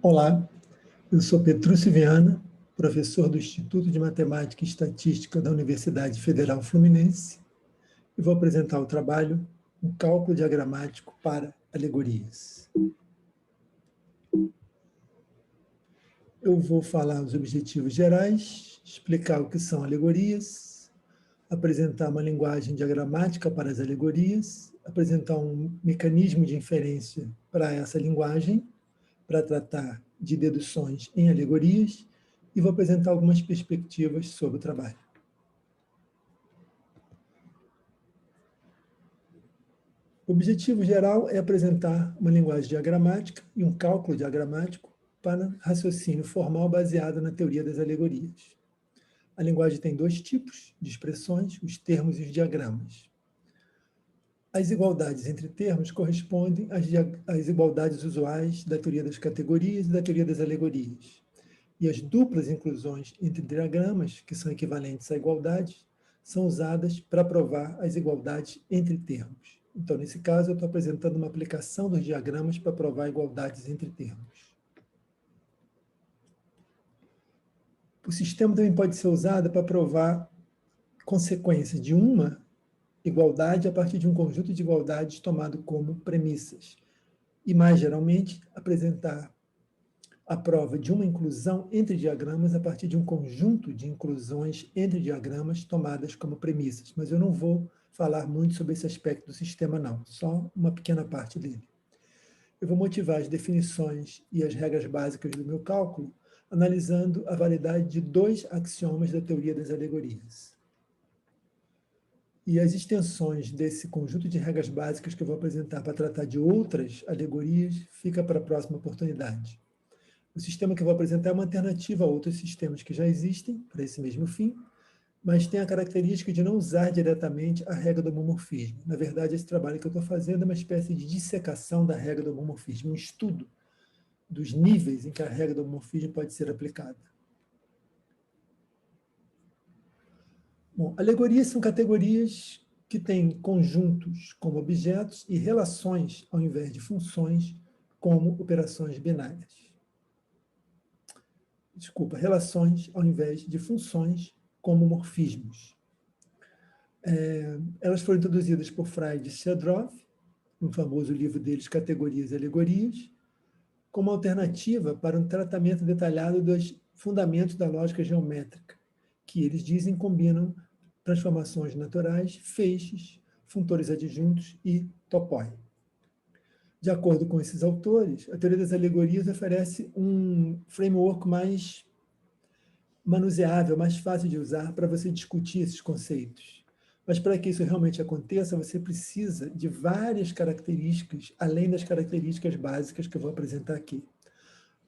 Olá, eu sou Petrúcio Viana, professor do Instituto de Matemática e Estatística da Universidade Federal Fluminense, e vou apresentar o trabalho Um Cálculo Diagramático para Alegorias. Eu vou falar os objetivos gerais, explicar o que são alegorias, apresentar uma linguagem diagramática para as alegorias, apresentar um mecanismo de inferência para essa linguagem, para tratar de deduções em alegorias, e vou apresentar algumas perspectivas sobre o trabalho. O objetivo geral é apresentar uma linguagem diagramática e um cálculo diagramático para raciocínio formal baseado na teoria das alegorias. A linguagem tem dois tipos de expressões, os termos e os diagramas. As igualdades entre termos correspondem às igualdades usuais da teoria das categorias e da teoria das alegorias. E as duplas inclusões entre diagramas, que são equivalentes a igualdades, são usadas para provar as igualdades entre termos. Então, nesse caso, eu estou apresentando uma aplicação dos diagramas para provar igualdades entre termos. O sistema também pode ser usado para provar consequências de uma igualdade a partir de um conjunto de igualdades tomado como premissas. E, mais geralmente, apresentar a prova de uma inclusão entre diagramas a partir de um conjunto de inclusões entre diagramas tomadas como premissas. Mas eu não vou falar muito sobre esse aspecto do sistema, não. Só uma pequena parte dele. Eu vou motivar as definições e as regras básicas do meu cálculo, analisando a validade de dois axiomas da teoria das alegorias. E as extensões desse conjunto de regras básicas que eu vou apresentar para tratar de outras alegorias fica para a próxima oportunidade. O sistema que eu vou apresentar é uma alternativa a outros sistemas que já existem para esse mesmo fim, mas tem a característica de não usar diretamente a regra do homomorfismo. Na verdade, esse trabalho que eu estou fazendo é uma espécie de dissecação da regra do homomorfismo, um estudo dos níveis em que a regra do homomorfismo pode ser aplicada. Bom, alegorias são categorias que têm conjuntos como objetos e relações ao invés de funções como operações binárias. Desculpa, relações ao invés de funções como morfismos. Elas foram introduzidas por Freud e Sherdrov, no famoso livro deles, Categorias e Alegorias, como alternativa para um tratamento detalhado dos fundamentos da lógica geométrica, que eles dizem combinam transformações naturais, feixes, funtores adjuntos e topoi. De acordo com esses autores, a teoria das alegorias oferece um framework mais manuseável, mais fácil de usar para você discutir esses conceitos. Mas para que isso realmente aconteça, você precisa de várias características, além das características básicas que eu vou apresentar aqui.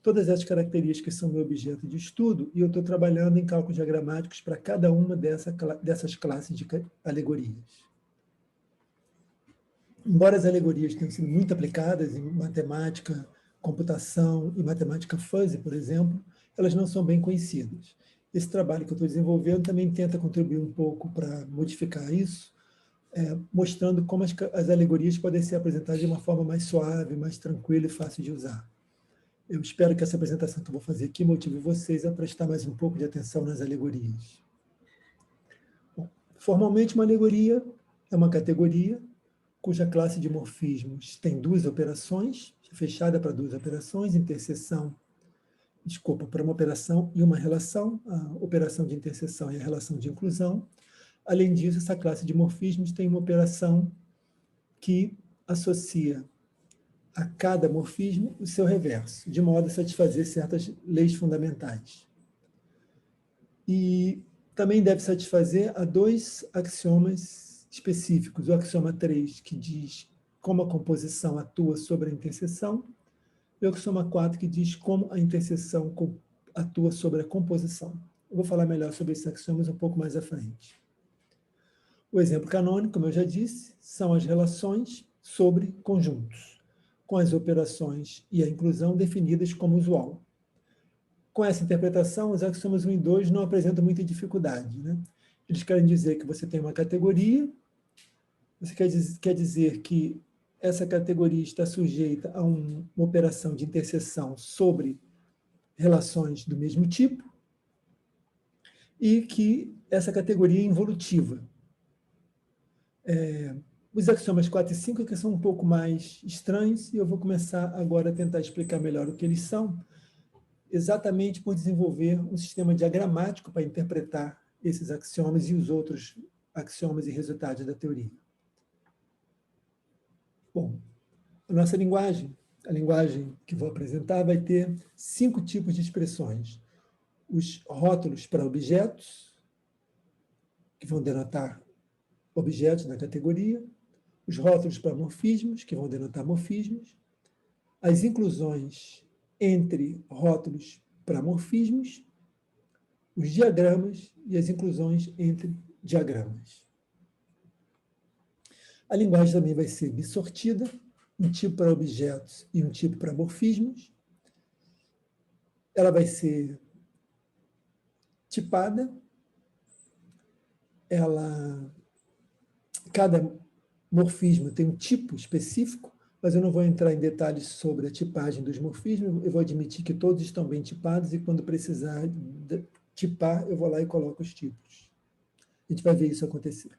Todas essas características são meu objeto de estudo e eu estou trabalhando em cálculos diagramáticos para cada uma dessas classes de alegorias. Embora as alegorias tenham sido muito aplicadas em matemática, computação e matemática fuzzy, por exemplo, elas não são bem conhecidas. Esse trabalho que eu estou desenvolvendo também tenta contribuir um pouco para modificar isso, mostrando como as alegorias podem ser apresentadas de uma forma mais suave, mais tranquila e fácil de usar. Eu espero que essa apresentação que eu vou fazer aqui motive vocês a prestar mais um pouco de atenção nas alegorias. Bom, formalmente, uma alegoria é uma categoria cuja classe de morfismos tem duas operações, fechada para duas operações, para uma operação e uma relação, a operação de interseção e a relação de inclusão. Além disso, essa classe de morfismos tem uma operação que associa a cada morfismo o seu reverso, de modo a satisfazer certas leis fundamentais. E também deve satisfazer a dois axiomas específicos, o axioma 3, que diz como a composição atua sobre a interseção, e o axioma 4, que diz como a interseção atua sobre a composição. Eu vou falar melhor sobre esses axiomas um pouco mais à frente. O exemplo canônico, como eu já disse, são as relações sobre conjuntos, com as operações e a inclusão definidas como usual. Com essa interpretação, os axiomas 1 e 2 não apresentam muita dificuldade, né? Eles querem dizer que você tem uma categoria, você quer dizer que essa categoria está sujeita a uma operação de interseção sobre relações do mesmo tipo e que essa categoria é involutiva. Os axiomas 4 e 5 que são um pouco mais estranhos, e eu vou começar agora a tentar explicar melhor o que eles são, exatamente por desenvolver um sistema diagramático para interpretar esses axiomas e os outros axiomas e resultados da teoria. Bom, a nossa linguagem, a linguagem que vou apresentar, vai ter 5 tipos de expressões. Os rótulos para objetos, que vão denotar objetos da categoria, os rótulos para morfismos, que vão denotar morfismos, as inclusões entre rótulos para morfismos, os diagramas e as inclusões entre diagramas. A linguagem também vai ser bissortida, um tipo para objetos e um tipo para morfismos. Ela vai ser tipada, cada morfismo tem um tipo específico, mas eu não vou entrar em detalhes sobre a tipagem dos morfismos, eu vou admitir que todos estão bem tipados e quando precisar tipar, eu vou lá e coloco os tipos. A gente vai ver isso acontecer.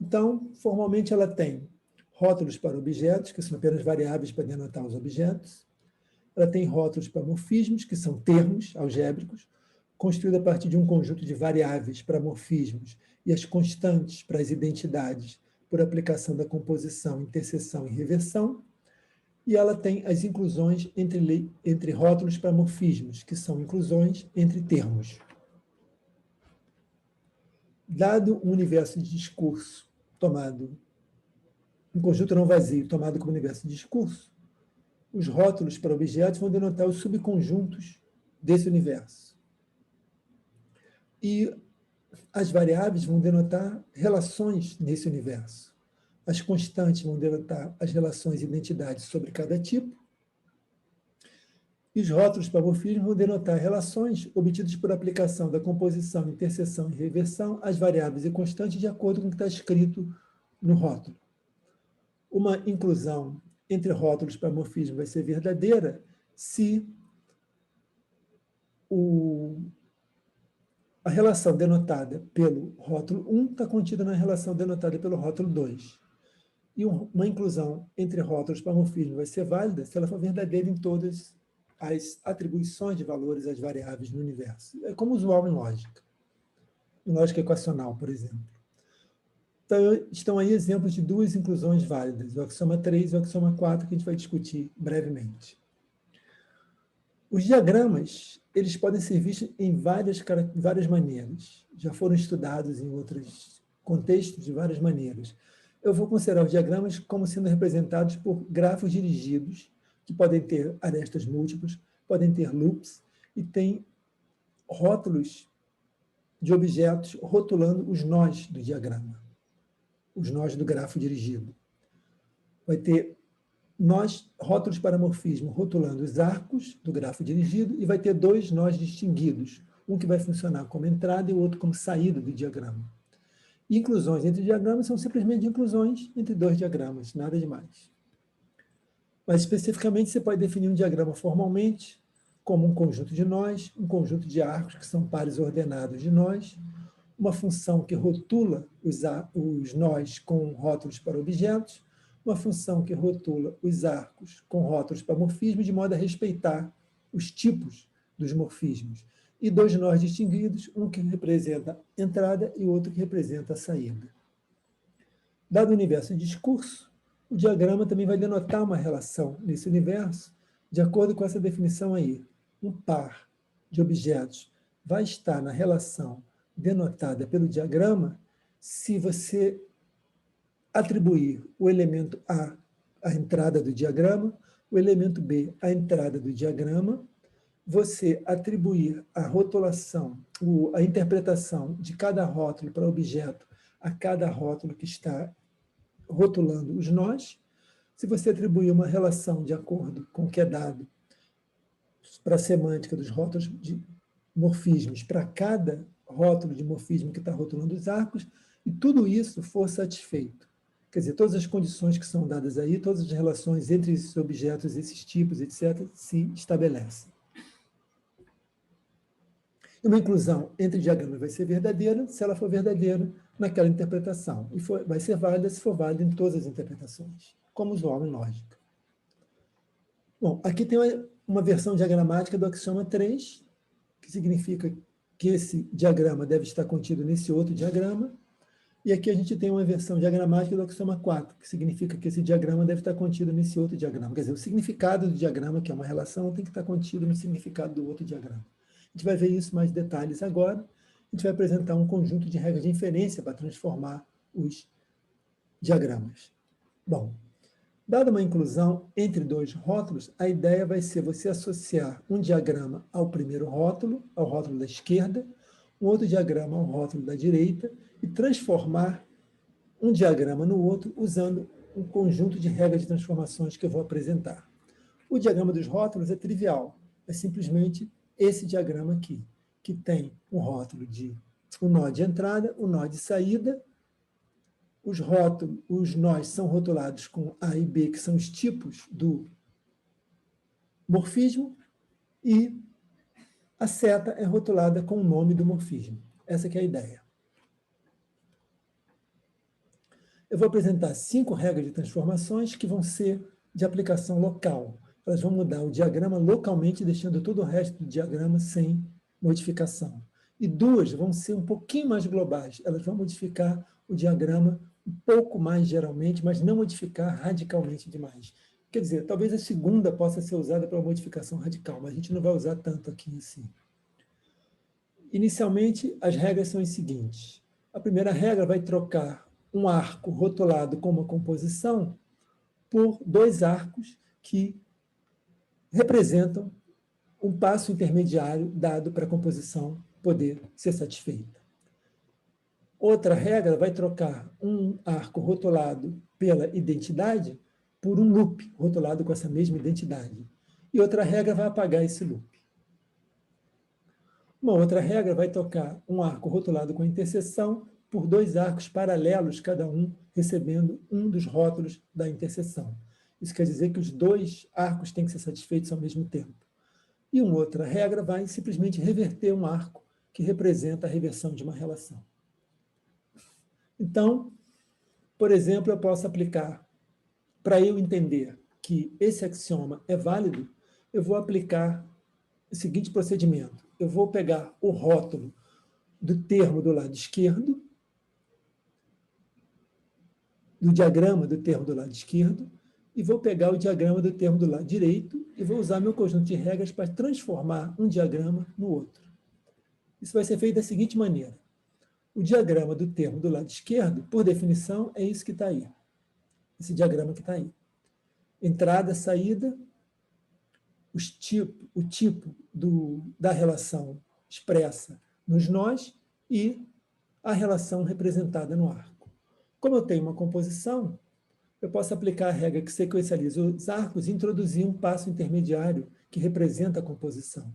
Então, formalmente, ela tem rótulos para objetos, que são apenas variáveis para denotar os objetos. Ela tem rótulos para morfismos, que são termos algébricos, construídos a partir de um conjunto de variáveis para morfismos e as constantes para as identidades por aplicação da composição, interseção e reversão. E ela tem as inclusões entre rótulos para morfismos, que são inclusões entre termos. Dado um universo de discurso um conjunto não vazio tomado como universo de discurso, os rótulos para objetos vão denotar os subconjuntos desse universo. E as variáveis vão denotar relações nesse universo. As constantes vão denotar as relações e identidades sobre cada tipo. E os rótulos para morfismos vão denotar relações obtidas por aplicação da composição, interseção e reversão às variáveis e constantes de acordo com o que está escrito no rótulo. Uma inclusão entre rótulos para morfismo vai ser verdadeira se a relação denotada pelo rótulo 1 está contida na relação denotada pelo rótulo 2. E uma inclusão entre rótulos para morfismo vai ser válida se ela for verdadeira em todas as atribuições de valores às variáveis no universo. É como usual em lógica equacional, por exemplo. Então, estão aí exemplos de 2 inclusões válidas, o axioma 3 e o axioma 4, que a gente vai discutir brevemente. Os diagramas, eles podem ser vistos em várias maneiras. Já foram estudados em outros contextos de várias maneiras. Eu vou considerar os diagramas como sendo representados por grafos dirigidos, que podem ter arestas múltiplas, podem ter loops, e tem rótulos de objetos rotulando os nós do diagrama, os nós do grafo dirigido. Vai ter rótulos para morfismo rotulando os arcos do grafo dirigido, e vai ter 2 nós distinguidos, um que vai funcionar como entrada e o outro como saída do diagrama. Inclusões entre diagramas são simplesmente inclusões entre 2 diagramas, nada demais. Mas, especificamente, você pode definir um diagrama formalmente como um conjunto de nós, um conjunto de arcos que são pares ordenados de nós, uma função que rotula os nós com rótulos para objetos, uma função que rotula os arcos com rótulos para morfismos, de modo a respeitar os tipos dos morfismos. E 2 nós distinguidos, um que representa entrada e outro que representa a saída. Dado o universo de discurso, o diagrama também vai denotar uma relação nesse universo, de acordo com essa definição aí. Um par de objetos vai estar na relação denotada pelo diagrama se você atribuir o elemento A à entrada do diagrama, o elemento B à entrada do diagrama, você atribuir a rotulação, a interpretação de cada rótulo para objeto a cada rótulo que está rotulando os nós, se você atribuir uma relação de acordo com o que é dado para a semântica dos rótulos de morfismos para cada rótulo de morfismo que está rotulando os arcos, e tudo isso for satisfeito. Quer dizer, todas as condições que são dadas aí, todas as relações entre esses objetos, esses tipos, etc., se estabelecem. E uma inclusão entre diagramas vai ser verdadeira se ela for verdadeira naquela interpretação. E vai ser válida se for válida em todas as interpretações, como usual em lógica. Bom, aqui tem uma versão diagramática do axioma 3, que significa que esse diagrama deve estar contido nesse outro diagrama. E aqui a gente tem uma versão diagramática do axioma 4, que significa que esse diagrama deve estar contido nesse outro diagrama. Quer dizer, o significado do diagrama, que é uma relação, tem que estar contido no significado do outro diagrama. A gente vai ver isso mais detalhes agora. A gente vai apresentar um conjunto de regras de inferência para transformar os diagramas. Bom, dada uma inclusão entre dois rótulos, a ideia vai ser você associar um diagrama ao primeiro rótulo, ao rótulo da esquerda, um outro diagrama ao rótulo da direita, e transformar um diagrama no outro usando um conjunto de regras de transformações que eu vou apresentar. O diagrama dos rótulos é trivial, é simplesmente esse diagrama aqui, que tem um rótulo de um nó de entrada, um nó de saída. Os nós são rotulados com A e B, que são os tipos do morfismo, e a seta é rotulada com o nome do morfismo. Essa que é a ideia. Eu vou apresentar 5 regras de transformações que vão ser de aplicação local. Elas vão mudar o diagrama localmente, deixando todo o resto do diagrama sem modificação. E 2 vão ser um pouquinho mais globais. Elas vão modificar o diagrama um pouco mais geralmente, mas não modificar radicalmente demais. Quer dizer, talvez a segunda possa ser usada para modificação radical, mas a gente não vai usar tanto aqui assim. Inicialmente, as regras são as seguintes. A primeira regra vai trocar um arco rotulado com uma composição por 2 arcos que representam um passo intermediário dado para a composição poder ser satisfeita. Outra regra vai trocar um arco rotulado pela identidade por um loop rotulado com essa mesma identidade. E outra regra vai apagar esse loop. Uma outra regra vai trocar um arco rotulado com a interseção por 2 arcos paralelos, cada um recebendo um dos rótulos da interseção. Isso quer dizer que os 2 arcos têm que ser satisfeitos ao mesmo tempo. E uma outra regra vai simplesmente reverter um arco que representa a reversão de uma relação. Então, por exemplo, eu posso aplicar, para eu entender que esse axioma é válido, eu vou aplicar o seguinte procedimento. Eu vou pegar o rótulo do termo do lado esquerdo, do diagrama do termo do lado esquerdo, e vou pegar o diagrama do termo do lado direito e vou usar meu conjunto de regras para transformar um diagrama no outro. Isso vai ser feito da seguinte maneira. O diagrama do termo do lado esquerdo, por definição, é isso que está aí. Esse diagrama que está aí. Entrada, saída, o tipo da relação expressa nos nós e a relação representada no arco. Como eu tenho uma composição, eu posso aplicar a regra que sequencializa os arcos e introduzir um passo intermediário que representa a composição.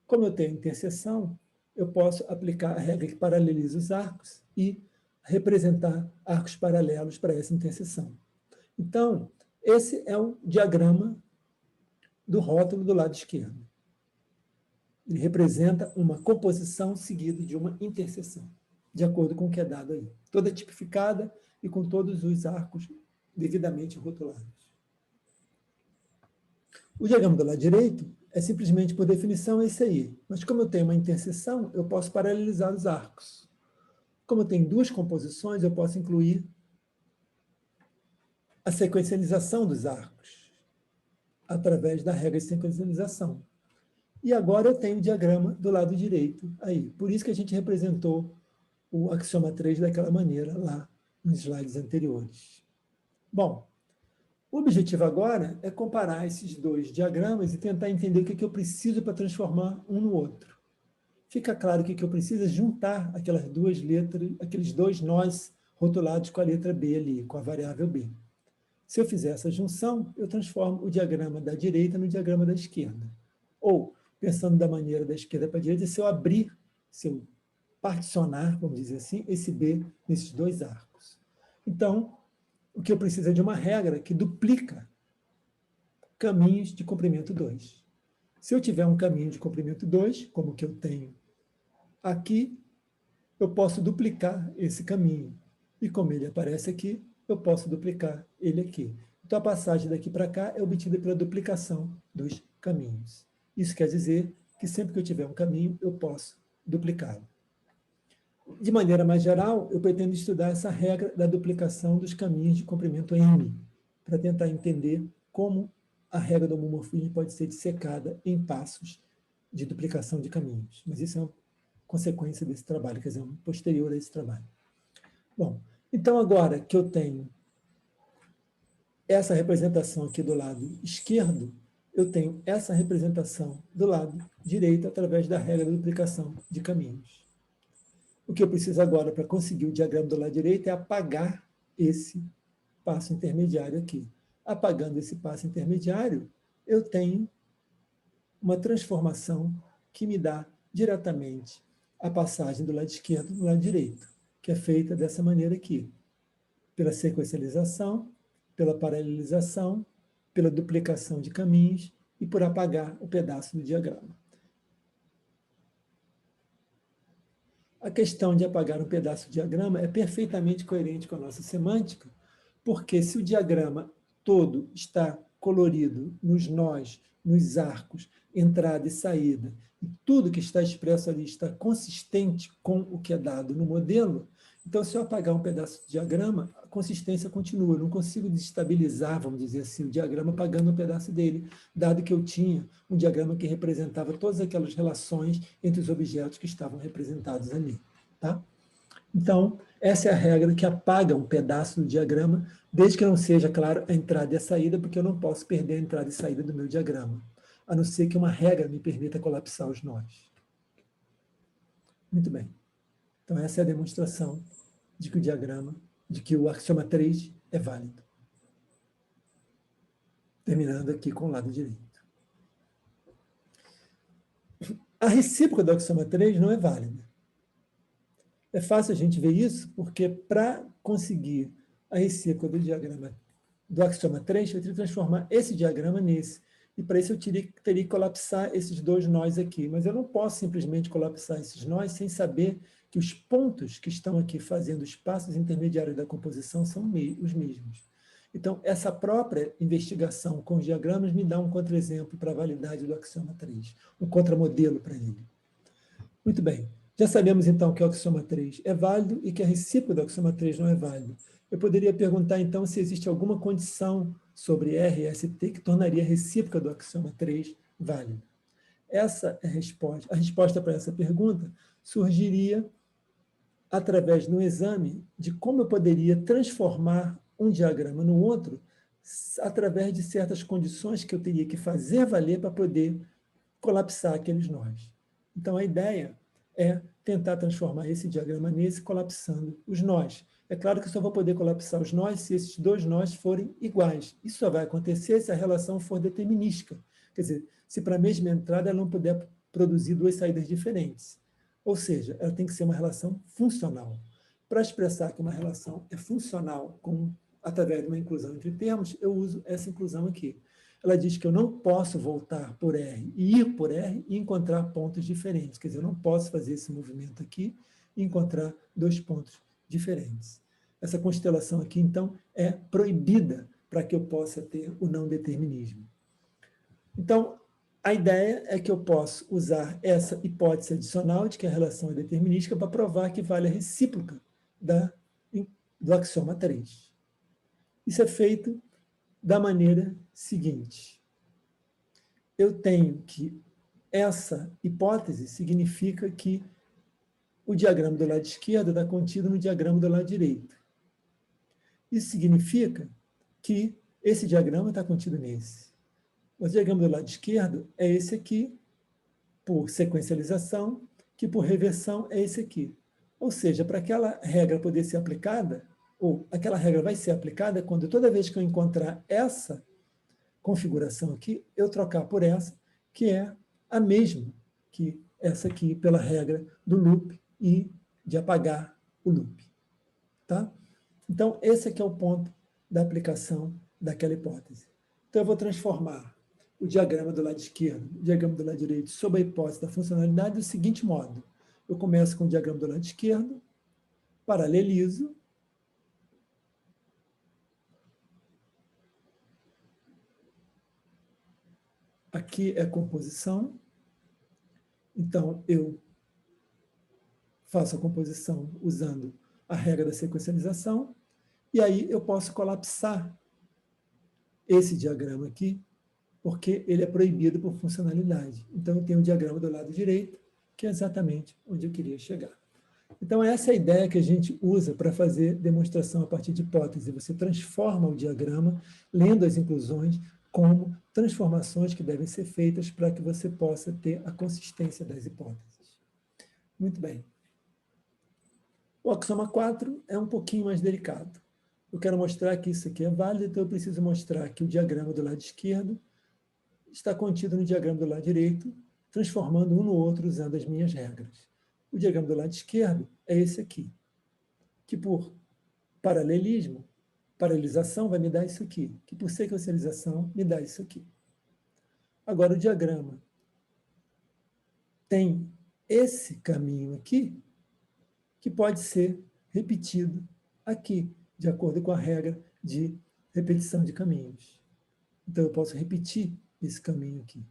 Como eu tenho interseção, eu posso aplicar a regra que paraleliza os arcos e representar arcos paralelos para essa interseção. Então, esse é o diagrama do rótulo do lado esquerdo. Ele representa uma composição seguida de uma interseção, de acordo com o que é dado aí. Toda tipificada e com todos os arcos devidamente rotulados. O diagrama do lado direito é simplesmente, por definição, esse aí. Mas como eu tenho uma interseção, eu posso paralelizar os arcos. Como eu tenho 2 composições, eu posso incluir a sequencialização dos arcos, através da regra de sequencialização. E agora eu tenho o diagrama do lado direito aí. Por isso que a gente representou o axioma 3 daquela maneira lá nos slides anteriores. Bom, o objetivo agora é comparar esses 2 diagramas e tentar entender o que eu preciso para transformar um no outro. Fica claro que o que eu preciso é juntar aquelas 2 letras, aqueles 2 nós rotulados com a letra B ali, com a variável B. Se eu fizer essa junção, eu transformo o diagrama da direita no diagrama da esquerda. Ou, pensando da maneira da esquerda para a direita, se eu particionar, vamos dizer assim, esse B nesses 2 arcos. Então, o que eu preciso é de uma regra que duplica caminhos de comprimento 2. Se eu tiver um caminho de comprimento 2, como que eu tenho aqui eu posso duplicar esse caminho. E como ele aparece aqui, eu posso duplicar ele aqui. Então, a passagem daqui para cá é obtida pela duplicação dos caminhos. Isso quer dizer que sempre que eu tiver um caminho, eu posso duplicá-lo. De maneira mais geral, eu pretendo estudar essa regra da duplicação dos caminhos de comprimento M, para tentar entender como a regra do homomorfismo pode ser dissecada em passos de duplicação de caminhos. Mas isso é uma consequência desse trabalho, quer dizer, posterior a esse trabalho. Bom, então agora que eu tenho essa representação aqui do lado esquerdo, eu tenho essa representação do lado direito através da regra da duplicação de caminhos. O que eu preciso agora para conseguir o diagrama do lado direito é apagar esse passo intermediário aqui. Apagando esse passo intermediário, eu tenho uma transformação que me dá diretamente a passagem do lado esquerdo do lado direito, que é feita dessa maneira aqui, pela sequencialização, pela paralelização, pela duplicação de caminhos e por apagar o pedaço do diagrama. A questão de apagar um pedaço do diagrama é perfeitamente coerente com a nossa semântica, porque se o diagrama todo está colorido nos nós, nos arcos, entrada e saída, e tudo que está expresso ali está consistente com o que é dado no modelo, então, se eu apagar um pedaço do diagrama, a consistência continua. Eu não consigo desestabilizar, vamos dizer assim, o diagrama apagando um pedaço dele, dado que eu tinha um diagrama que representava todas aquelas relações entre os objetos que estavam representados ali. Tá? Então, essa é a regra que apaga um pedaço do diagrama, desde que não seja, claro, a entrada e a saída, porque eu não posso perder a entrada e saída do meu diagrama, a não ser que uma regra me permita colapsar os nós. Muito bem. Então, essa é a demonstração de que o diagrama, de que o axioma 3 é válido. Terminando aqui com o lado direito. A recíproca do axioma 3 não é válida. É fácil a gente ver isso, porque para conseguir a recíproca do diagrama do axioma 3, eu teria que transformar esse diagrama nesse. E para isso eu teria que colapsar esses dois nós aqui. Mas eu não posso simplesmente colapsar esses nós sem saber que os pontos que estão aqui fazendo os passos intermediários da composição são os mesmos. Então, essa própria investigação com os diagramas me dá um contra-exemplo para a validade do axioma 3, um contramodelo para ele. Muito bem. Já sabemos, então, que o axioma 3 é válido e que a recíproca do axioma 3 não é válida. Eu poderia perguntar, então, se existe alguma condição sobre R e ST que tornaria a recíproca do axioma 3 válida. Essa é a resposta. A resposta para essa pergunta surgiria através do exame de como eu poderia transformar um diagrama no outro através de certas condições que eu teria que fazer valer para poder colapsar aqueles nós. Então, a ideia é tentar transformar esse diagrama nesse, colapsando os nós. É claro que eu só vou poder colapsar os nós se esses dois nós forem iguais. Isso só vai acontecer se a relação for determinística. Quer dizer, se para a mesma entrada ela não puder produzir duas saídas diferentes. Ou seja, ela tem que ser uma relação funcional. Para expressar que uma relação é funcional através de uma inclusão entre termos, eu uso essa inclusão aqui. Ela diz que eu não posso voltar por R e ir por R e encontrar pontos diferentes. Quer dizer, eu não posso fazer esse movimento aqui e encontrar dois pontos diferentes. Essa constelação aqui, então, é proibida para que eu possa ter o não determinismo. Então, a ideia é que eu posso usar essa hipótese adicional de que a relação é determinística para provar que vale a recíproca do axioma 3. Isso é feito da maneira seguinte. Eu tenho que essa hipótese significa que o diagrama do lado esquerdo está contido no diagrama do lado direito. Isso significa que esse diagrama está contido nesse. O diagrama do lado esquerdo é esse aqui, por sequencialização, que por reversão é esse aqui. Ou seja, para aquela regra poder ser aplicada, ou aquela regra vai ser aplicada quando toda vez que eu encontrar essa configuração aqui, eu trocar por essa, que é a mesma que essa aqui, pela regra do loop e de apagar o loop. Tá? Então, esse aqui é o ponto da aplicação daquela hipótese. Então, eu vou transformar o diagrama do lado esquerdo, o diagrama do lado direito, sob a hipótese da funcionalidade do seguinte modo. Eu começo com o diagrama do lado esquerdo, paralelizo, aqui é composição, então eu faço a composição usando a regra da sequencialização, e aí eu posso colapsar esse diagrama aqui, porque ele é proibido por funcionalidade. Então, eu tenho o diagrama do lado direito, que é exatamente onde eu queria chegar. Então, essa é a ideia que a gente usa para fazer demonstração a partir de hipótese. Você transforma o diagrama, lendo as inclusões, como transformações que devem ser feitas para que você possa ter a consistência das hipóteses. Muito bem. O axioma 4 é um pouquinho mais delicado. Eu quero mostrar que isso aqui é válido, então eu preciso mostrar que o diagrama do lado esquerdo está contido no diagrama do lado direito, transformando um no outro usando as minhas regras. O diagrama do lado esquerdo é esse aqui, que por paralelismo, paralelização vai me dar isso aqui, que por sequencialização me dá isso aqui. Agora, o diagrama tem esse caminho aqui, que pode ser repetido aqui, de acordo com a regra de repetição de caminhos. Então, eu posso repetir esse caminho aqui.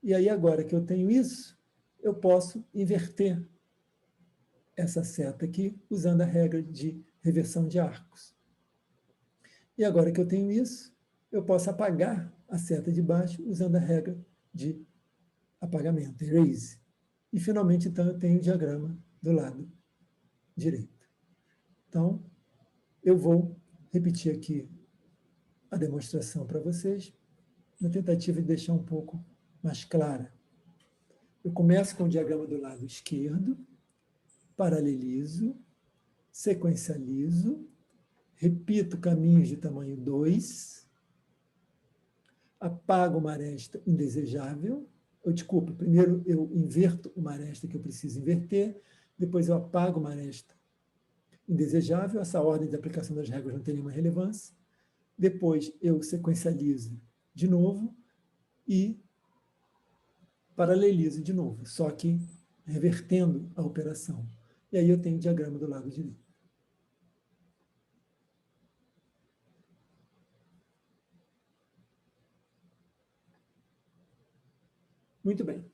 E aí, agora que eu tenho isso, eu posso inverter essa seta aqui, usando a regra de reversão de arcos. E agora que eu tenho isso, eu posso apagar a seta de baixo, usando a regra de apagamento, erase. E, finalmente, então, eu tenho o diagrama do lado direito. Então, eu vou repetir aqui a demonstração para vocês, na tentativa de deixar um pouco mais clara. Eu começo com o diagrama do lado esquerdo, paralelizo, sequencializo, repito caminhos de tamanho 2, apago uma aresta indesejável, desculpa, primeiro eu inverto uma aresta que eu preciso inverter, depois eu apago uma aresta indesejável, essa ordem de aplicação das regras não tem nenhuma relevância, depois eu sequencializo de novo e paralelizo de novo, só que revertendo a operação. E aí eu tenho o diagrama do lado direito. Muito bem.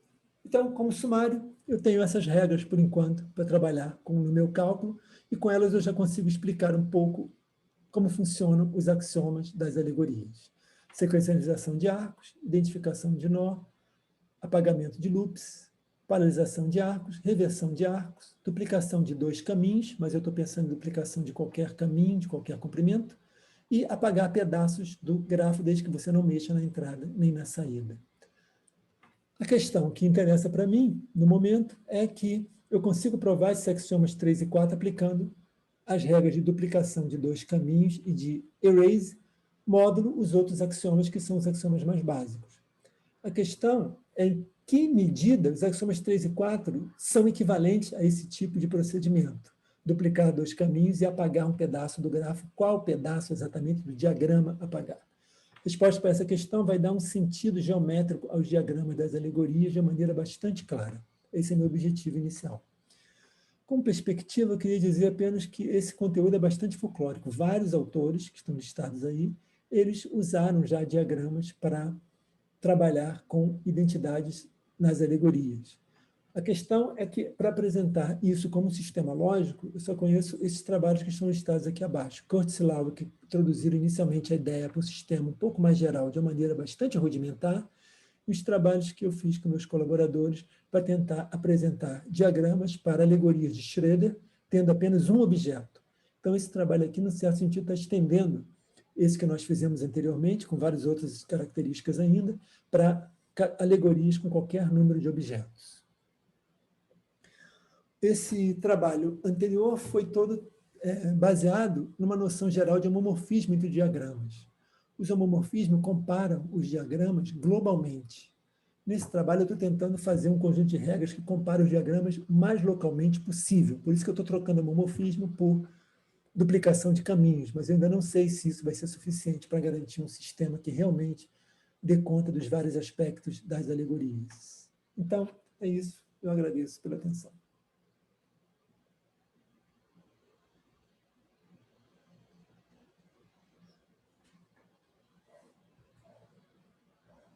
Então, como sumário, eu tenho essas regras, por enquanto, para trabalhar no meu cálculo, e com elas eu já consigo explicar um pouco como funcionam os axiomas das alegorias. Sequencialização de arcos, identificação de nó, apagamento de loops, paralisação de arcos, reversão de arcos, duplicação de dois caminhos, mas eu estou pensando em duplicação de qualquer caminho, de qualquer comprimento, e apagar pedaços do grafo desde que você não mexa na entrada nem na saída. A questão que interessa para mim, no momento, é que eu consigo provar esses axiomas 3 e 4 aplicando as regras de duplicação de dois caminhos e de erase, módulo os outros axiomas que são os axiomas mais básicos. A questão é em que medida os axiomas 3 e 4 são equivalentes a esse tipo de procedimento. Duplicar dois caminhos e apagar um pedaço do grafo. Qual pedaço exatamente do diagrama apagar? A resposta para essa questão vai dar um sentido geométrico aos diagramas das alegorias de maneira bastante clara. Esse é meu objetivo inicial. Como perspectiva, eu queria dizer apenas que esse conteúdo é bastante folclórico. Vários autores que estão listados aí, eles usaram já diagramas para trabalhar com identidades nas alegorias. A questão é que, para apresentar isso como um sistema lógico, eu só conheço esses trabalhos que estão listados aqui abaixo. Curtis e Lowe, que introduziram inicialmente a ideia para um sistema um pouco mais geral, de uma maneira bastante rudimentar, e os trabalhos que eu fiz com meus colaboradores para tentar apresentar diagramas para alegorias de Schroeder, tendo apenas um objeto. Então, esse trabalho aqui, no certo sentido, está estendendo esse que nós fizemos anteriormente, com várias outras características ainda, para alegorias com qualquer número de objetos. Esse trabalho anterior foi todo baseado numa noção geral de homomorfismo entre diagramas. Os homomorfismos comparam os diagramas globalmente. Nesse trabalho, eu estou tentando fazer um conjunto de regras que compara os diagramas o mais localmente possível. Por isso que eu estou trocando homomorfismo por duplicação de caminhos, mas eu ainda não sei se isso vai ser suficiente para garantir um sistema que realmente dê conta dos vários aspectos das alegorias. Então, é isso. Eu agradeço pela atenção.